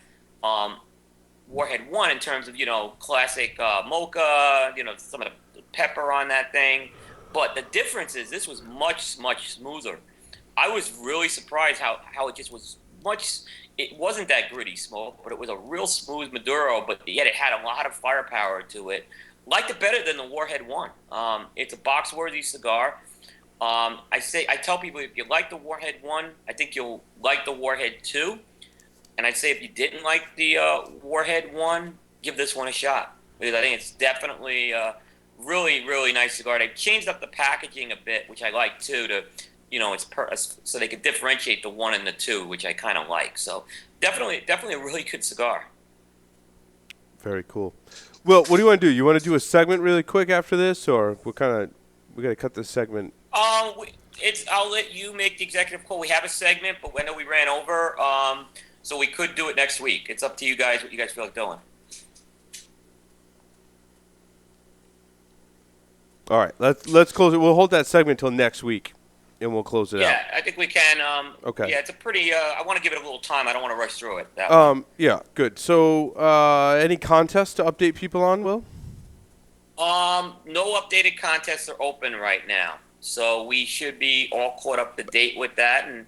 Warhead 1 in terms of, classic mocha, some of the pepper on that thing. But the difference is this was much, much smoother. I was really surprised how it just was It wasn't that gritty smoke, but it was a real smooth Maduro. But yet it had a lot of firepower to it. Liked it better than the Warhead 1. It's a box-worthy cigar. I tell people, if you like the Warhead 1, I think you'll like the Warhead 2. And I'd say if you didn't like the Warhead 1, give this one a shot. Because I think it's definitely a really, really nice cigar. They've changed up the packaging a bit, which I like too, to, so they could differentiate the 1 and the 2, which I kind of like. So definitely a really good cigar. Very cool. Well, what do you want to do? You want to do a segment really quick after this, or we got to cut this segment? I'll let you make the executive call. We have a segment, but I know we ran over, so we could do it next week. It's up to you guys what you guys feel like doing. All right, let's close it. We'll hold that segment until next week, and we'll close it out. Yeah, I think we can. Okay. Yeah, it's a pretty. I want to give it a little time. I don't want to rush through it. Yeah, good. So, any contests to update people on, Will? No updated contests are open right now, so we should be all caught up to date with that. And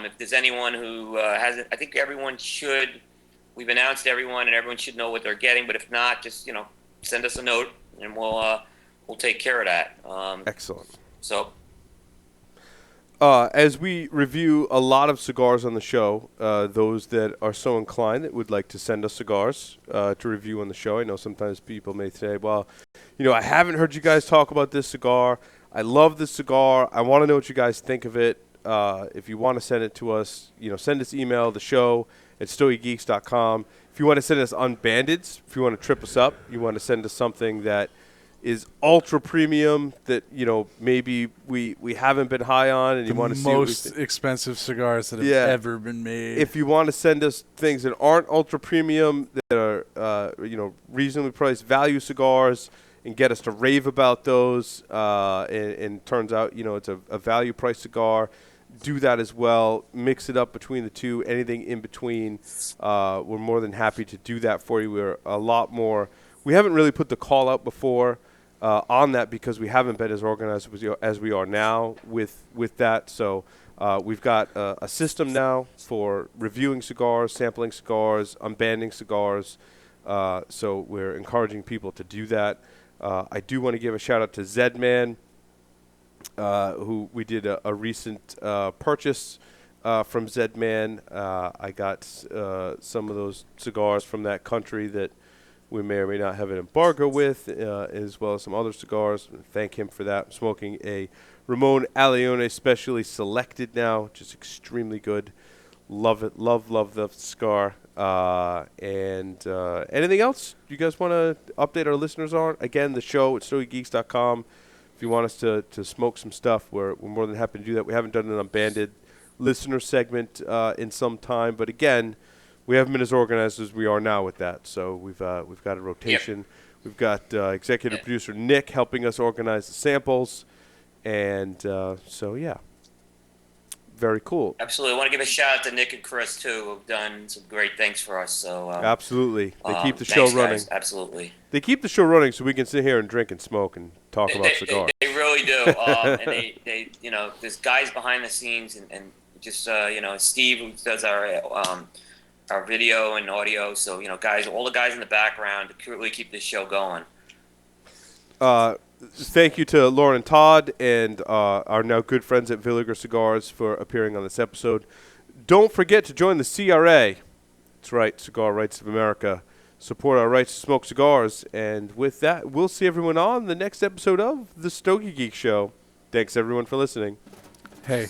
if there's anyone who hasn't, I think everyone should. We've announced everyone, and everyone should know what they're getting. But if not, just send us a note, and we'll take care of that. Excellent. So. As we review a lot of cigars on the show, those that are so inclined that would like to send us cigars to review on the show. I know sometimes people may say, well, I haven't heard you guys talk about this cigar. I love this cigar. I want to know what you guys think of it. If you want to send it to us, send us email, the show at stogiegeeks.com. If you want to send us unbandeds, if you want to trip us up, you want to send us something that is ultra premium that maybe we haven't been high on, and you want to see most expensive cigars that have ever been made. If you want to send us things that aren't ultra premium, that are reasonably priced value cigars, and get us to rave about those, and turns out it's a value price cigar, do that as well. Mix it up between the two. Anything in between, we're more than happy to do that for you. We're a lot more. We haven't really put the call out before. On that, because we haven't been as organized as we are now with that. So we've got a system now for reviewing cigars, sampling cigars, unbanding cigars. So we're encouraging people to do that. I do want to give a shout out to Zedman, who we did a recent purchase from Zedman. I got some of those cigars from that country that we may or may not have an embargo with, as well as some other cigars. Thank him for that. I'm smoking a Ramon Allione specially selected now, which is extremely good. Love it. Love the cigar. And anything else you guys want to update our listeners on? Again, the show at stogiegeeks.com. If you want us to smoke some stuff, we're more than happy to do that. We haven't done an unbanded listener segment in some time, but again, we haven't been as organized as we are now with that. So we've got a rotation. Yep. We've got executive producer Nick helping us organize the samples. And so, yeah, very cool. Absolutely. I want to give a shout out to Nick and Chris, too, who've done some great things for us. So absolutely. They keep the show running. Guys. Absolutely. They keep the show running so we can sit here and drink and smoke and talk about cigars. They really do. And they there's guys behind the scenes and just, Steve, who does our video and audio. So, guys, all the guys in the background to really keep this show going. Thank you to Lauren and Todd and our now good friends at Villiger Cigars for appearing on this episode. Don't forget to join the CRA. That's right, Cigar Rights of America. Support our rights to smoke cigars. And with that, we'll see everyone on the next episode of The Stogie Geek Show. Thanks, everyone, for listening. Hey,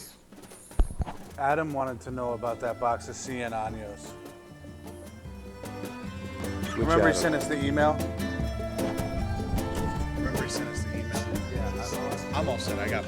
Adam wanted to know about that box of Cien Años. Remember he sent us the email? Yeah, I'm all set. I got